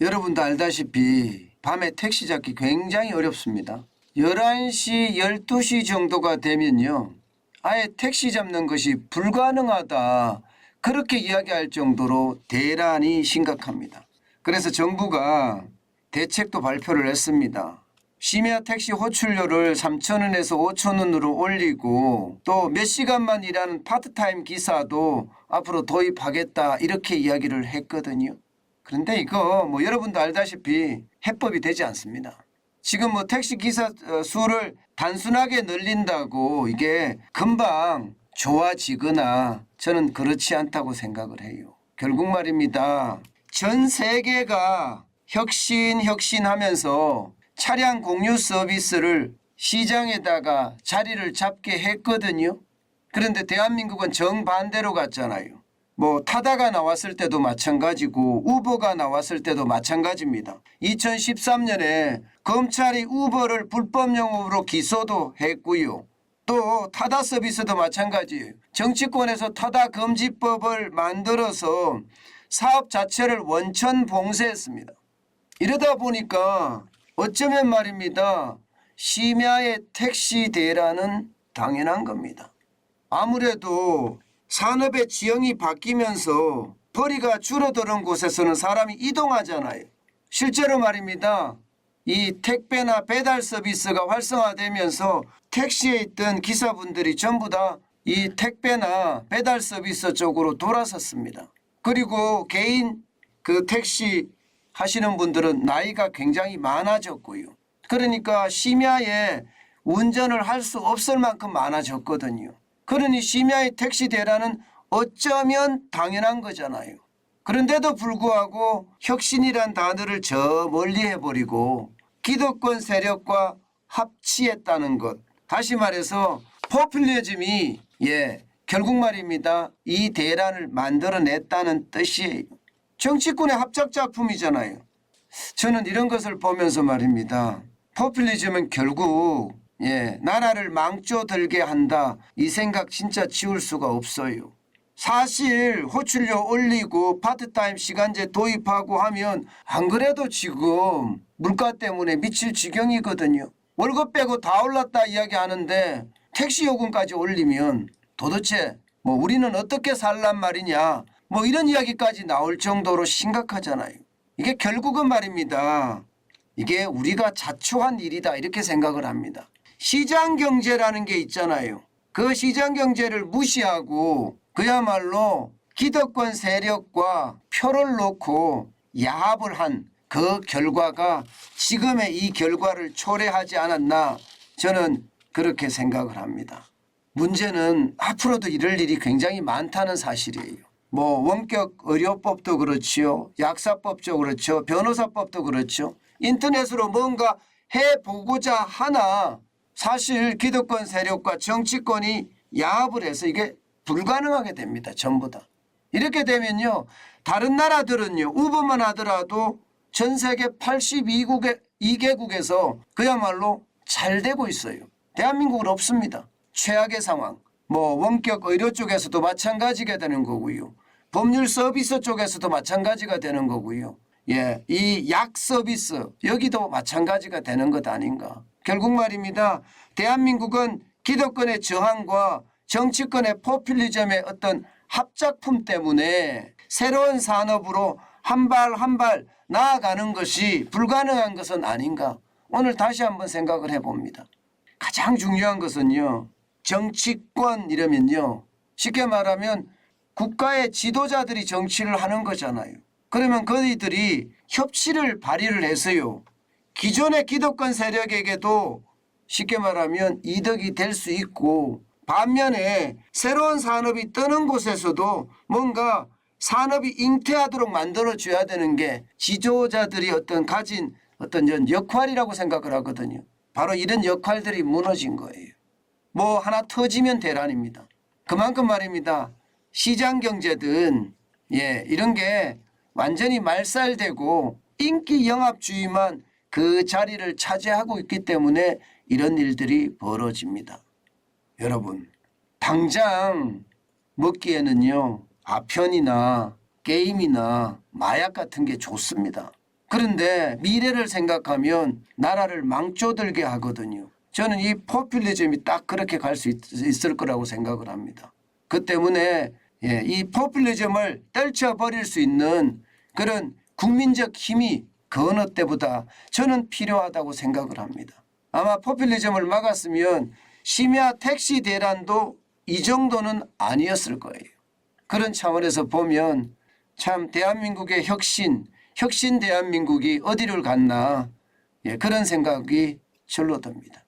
여러분도 알다시피 밤에 택시 잡기 굉장히 어렵습니다. 11시, 12시 정도가 되면요. 아예 택시 잡는 것이 불가능하다. 그렇게 이야기할 정도로 대란이 심각합니다. 그래서 정부가 대책도 발표를 했습니다. 심야 택시 호출료를 3,000원에서 5,000원으로 올리고 또 몇 시간만 일하는 파트타임 기사도 앞으로 도입하겠다 이렇게 이야기를 했거든요. 그런데 이거 여러분도 알다시피 해법이 되지 않습니다. 지금 택시 기사 수를 단순하게 늘린다고 이게 금방 좋아지거나 저는 그렇지 않다고 생각을 해요. 결국 말입니다. 전 세계가 혁신하면서 차량 공유 서비스를 시장에다가 자리를 잡게 했거든요. 그런데 대한민국은 정반대로 갔잖아요. 타다가 나왔을 때도 마찬가지고 우버가 나왔을 때도 마찬가지입니다. 2013년에 검찰이 우버를 불법 영업으로 기소도 했고요. 또 타다 서비스도 마찬가지예요. 정치권에서 타다 금지법을 만들어서 사업 자체를 원천 봉쇄했습니다. 이러다 보니까 어쩌면 말입니다. 심야의 택시 대란은 당연한 겁니다. 아무래도 산업의 지형이 바뀌면서 벌이가 줄어드는 곳에서는 사람이 이동하잖아요. 실제로 말입니다. 이 택배나 배달 서비스가 활성화되면서 택시에 있던 기사분들이 전부 다 이 택배나 배달 서비스 쪽으로 돌아섰습니다. 그리고 개인 택시 하시는 분들은 나이가 굉장히 많아졌고요. 그러니까 심야에 운전을 할 수 없을 만큼 많아졌거든요. 그러니 심야의 택시 대란은 어쩌면 당연한 거잖아요. 그런데도 불구하고 혁신이란 단어를 저 멀리 해버리고 기득권 세력과 합치했다는 것. 다시 말해서 포퓰리즘이 결국 말입니다. 이 대란을 만들어냈다는 뜻이에요. 정치권의 합작작품이잖아요. 저는 이런 것을 보면서 말입니다. 포퓰리즘은 결국 나라를 망조들게 한다. 이 생각 진짜 지울 수가 없어요. 사실 호출료 올리고 파트타임 시간제 도입하고 하면 안 그래도 지금 물가 때문에 미칠 지경이거든요. 월급 빼고 다 올랐다 이야기하는데 택시 요금까지 올리면 도대체 우리는 어떻게 살란 말이냐 이런 이야기까지 나올 정도로 심각하잖아요. 이게 결국은 말입니다. 이게 우리가 자초한 일이다 이렇게 생각을 합니다. 시장경제라는 게 있잖아요. 그 시장경제를 무시하고 그야말로 기득권 세력과 표를 놓고 야합을 한 그 결과가 지금의 이 결과를 초래하지 않았나 저는 그렇게 생각을 합니다. 문제는 앞으로도 이럴 일이 굉장히 많다는 사실이에요. 원격 의료법도 그렇지요. 약사법도 그렇죠. 변호사법도 그렇죠. 인터넷으로 뭔가 해보고자 하나 사실 기득권 세력과 정치권이 야합을 해서 이게 불가능하게 됩니다. 전부 다. 이렇게 되면요. 다른 나라들은요. 우버만 하더라도 전 세계 82개국에서 그야말로 잘 되고 있어요. 대한민국은 없습니다. 최악의 상황. 원격 의료 쪽에서도 마찬가지가 되는 거고요. 법률 서비스 쪽에서도 마찬가지가 되는 거고요. 이 약 서비스 여기도 마찬가지가 되는 것 아닌가. 결국 말입니다. 대한민국은 기득권의 저항과 정치권의 포퓰리즘의 어떤 합작품 때문에 새로운 산업으로 한 발 한 발 나아가는 것이 불가능한 것은 아닌가. 오늘 다시 한번 생각을 해봅니다. 가장 중요한 것은요. 정치권 이러면요. 쉽게 말하면 국가의 지도자들이 정치를 하는 거잖아요. 그러면 그들이 협치를 발휘를 해서요. 기존의 기득권 세력에게도 쉽게 말하면 이득이 될 수 있고 반면에 새로운 산업이 뜨는 곳에서도 뭔가 산업이 잉태하도록 만들어줘야 되는 게 지도자들이 가진 역할이라고 생각을 하거든요. 바로 이런 역할들이 무너진 거예요. 하나 터지면 대란입니다. 그만큼 말입니다. 시장경제든 이런 게 완전히 말살되고 인기 영합주의만 그 자리를 차지하고 있기 때문에 이런 일들이 벌어집니다. 여러분 당장 먹기에는요. 아편이나 게임이나 마약 같은 게 좋습니다. 그런데 미래를 생각하면 나라를 망조들게 하거든요. 저는 이 포퓰리즘이 딱 그렇게 갈 수 있을 거라고 생각을 합니다. 그 때문에 이 포퓰리즘을 떨쳐버릴 수 있는 그런 국민적 힘이 그 어느 때보다 저는 필요하다고 생각을 합니다. 아마 포퓰리즘을 막았으면 심야 택시 대란도 이 정도는 아니었을 거예요. 그런 차원에서 보면 참 대한민국의 혁신 대한민국이 어디를 갔나 그런 생각이 절로 듭니다.